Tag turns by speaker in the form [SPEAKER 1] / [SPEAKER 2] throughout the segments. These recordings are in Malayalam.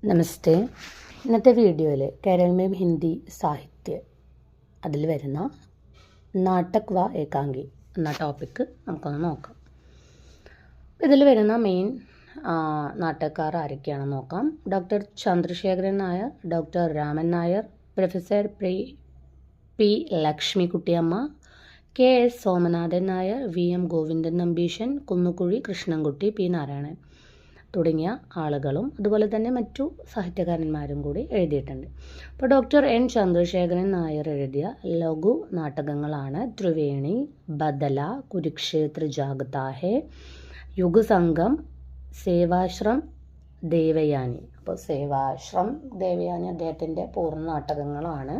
[SPEAKER 1] നമസ്തേ. ഇന്നത്തെ വീഡിയോയിൽ കേരളമേം ഹിന്ദി സാഹിത്യ അതിൽ വരുന്ന നാടക് വ ഏകാംഗി എന്ന ടോപ്പിക്ക് നമുക്കൊന്ന് നോക്കാം. ഇതിൽ വരുന്ന മെയിൻ നാടകക്കാർ ആരൊക്കെയാണെന്ന് നോക്കാം. Doctor Chandrasekharan Nair, doctor Raman Nair, professor P Lakshmikuttyamma, K S Somanathan Nair, V M Govindan Nambeesan, Kunnukuzhi Krishnankutty, P Narayanan തുടങ്ങിയ ആളുകളും അതുപോലെ തന്നെ മറ്റു സാഹിത്യകാരന്മാരും കൂടി എഴുതിയിട്ടുണ്ട്. അപ്പോൾ ഡോക്ടർ എൻ ചന്ദ്രശേഖരൻ നായർ എഴുതിയ ലഘു നാടകങ്ങളാണ് ത്രിവേണി, ബദല, കുരുക്ഷേത്ര ജാഗതാ ഹേ, യുഗസംഗം, സേവാശ്രം, ദേവയാനി. അപ്പോൾ സേവാശ്രം ദേവയാനി അദ്ദേഹത്തിൻ്റെ പൂർണ്ണ നാടകങ്ങളാണ്.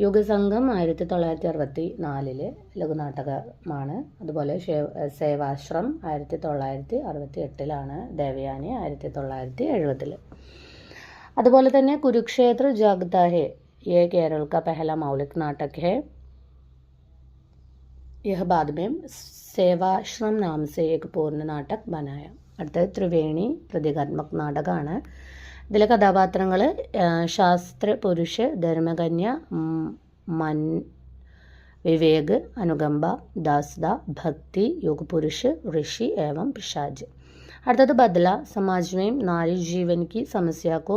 [SPEAKER 1] യുഗസംഗം 1964 ലഘുനാടകമാണ്. അതുപോലെ സേവാശ്രം 1968 ദേവയാനി 1970. അതുപോലെ തന്നെ കുരുക്ഷേത്ര ജാഗതാ ഹേ ये केरल का पहला मौलिक नाटक है. यह बाद में सेवाश्रम नाम से एक पूर्ण नाटक बनाया. അടുത്തത് ത്രിവേണി പ്രതീകാത്മക നാടകമാണ്. ഇതിലെ കഥാപാത്രങ്ങൾ ശാസ്ത്ര പുരുഷ്, ധർമ്മകന്യ, വിവേക്, അനുകമ്പ, ദാസ്ദ, ഭക്തി, യുഗപുരുഷ്, ऋषि एवं पिशाच. അടുത്തത് ബദല समाज में नारी जीवन की समस्या को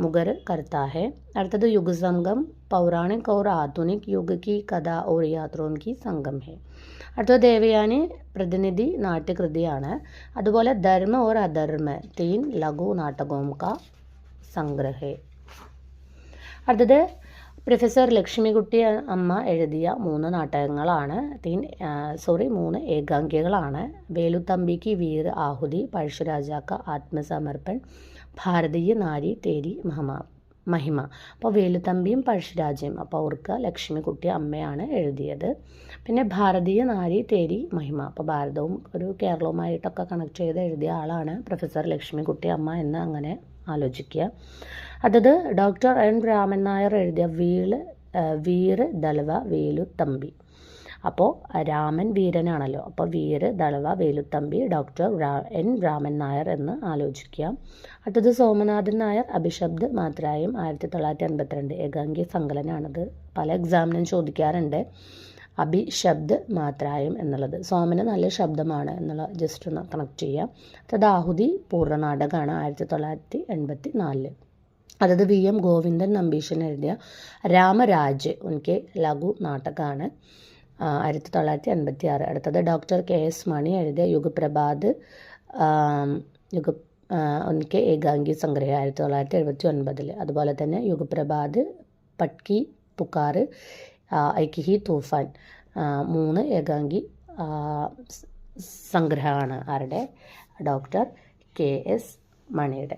[SPEAKER 1] मुगर करता है. അടുത്തത് युगसंगम पौराणिक और आधुनिक युग की कथा और यात्राओं की संगम है. അടുത്തത് ദേവയാനി പ്രതിനിധി നാട്യകൃതിയാണ്. അതുപോലെ ധർമ്മ और अधर्म 3 लघु नाटकों का संग्रह है. അടുത്തത് പ്രൊഫസർ ലക്ഷ്മിക്കുട്ടി അമ്മ എഴുതിയ 3 നാടകങ്ങളാണ്. 3 ഏകാംഗികളാണ്. വേലുത്തമ്പിക്ക് വീർ ആഹുതി, പഴശ്ശിരാജ का ആത്മസമർപ്പൺ, ഭാരതീയ നാരി തേരി മഹിമ. അപ്പോൾ വേലുത്തമ്പിയും പഴശ്ശിരാജയും, അപ്പോൾ അവർക്ക് ലക്ഷ്മിക്കുട്ടി അമ്മയാണ് എഴുതിയത്. പിന്നെ ഭാരതീയ നാരി തേരി മഹിമ, അപ്പോൾ ഭാരതവും ഒരു കേരളവുമായിട്ടൊക്കെ കണക്ട് ചെയ്ത് എഴുതിയ ആളാണ് പ്രൊഫസർ ലക്ഷ്മിക്കുട്ടി അമ്മ എന്ന് അങ്ങനെ ആലോചിക്കുക. അതത് ഡോക്ടർ എൻ രാമൻ നായർ എഴുതിയ വീർ ദളവ വേലുത്തമ്പി. അപ്പോൾ രാമൻ വീരനാണല്ലോ, അപ്പോൾ വീർ ദളവ വേലുത്തമ്പി ഡോക്ടർ എൻ രാമൻ നായർ എന്ന് ആലോചിക്കുക. അടുത്തത് സോമനാഥൻ നായർ അഭിശബ്ദ് മാത്രായും 1982 ഏകാംഗി സങ്കലനാണത്. പല എക്സാമിനും ചോദിക്കാറുണ്ട് അഭിശബ്ദ് മാത്രായും എന്നുള്ളത്. സോമന് നല്ല ശബ്ദമാണ് എന്നുള്ള ജസ്റ്റ് ഒന്ന് കണക്ട് ചെയ്യാം. അടുത്തത് ആഹുതി പൂർണ്ണ നാടകമാണ് 1984. അതായത് വി എം ഗോവിന്ദൻ നമ്പീശൻ എഴുതിയ രാമരാജ് ഉനക്കെ ലഘു നാടകമാണ് 1986. അടുത്തത് ഡോക്ടർ കെ എസ് മണി എഴുതിയ യുഗപ്രഭാത് ഉനക്കെ ഏകാംഗി സംഗ്രഹ 1979. അതുപോലെ തന്നെ യുഗപ്രഭാത്, പട്കി പുക്കാർ, ഐക് ഹി തൂഫാൻ 3 ഏകാംഗി സംഗ്രഹമാണ് ആരുടെ? ഡോക്ടർ കെ എസ് മണിയുടെ.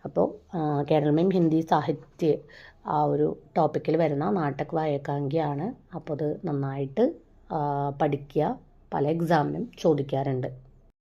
[SPEAKER 1] അപ്പോൾ കേരളമേം ഹിന്ദി സാഹിത്യ ആ ഒരു ടോപ്പിക്കിൽ വരുന്ന നാടക് വ ഏകാംഗിയാണ്. അപ്പോൾ അത് നന്നായിട്ട് പഠിക്കുക, പല എക്സാമിനും ചോദിക്കാറുണ്ട്.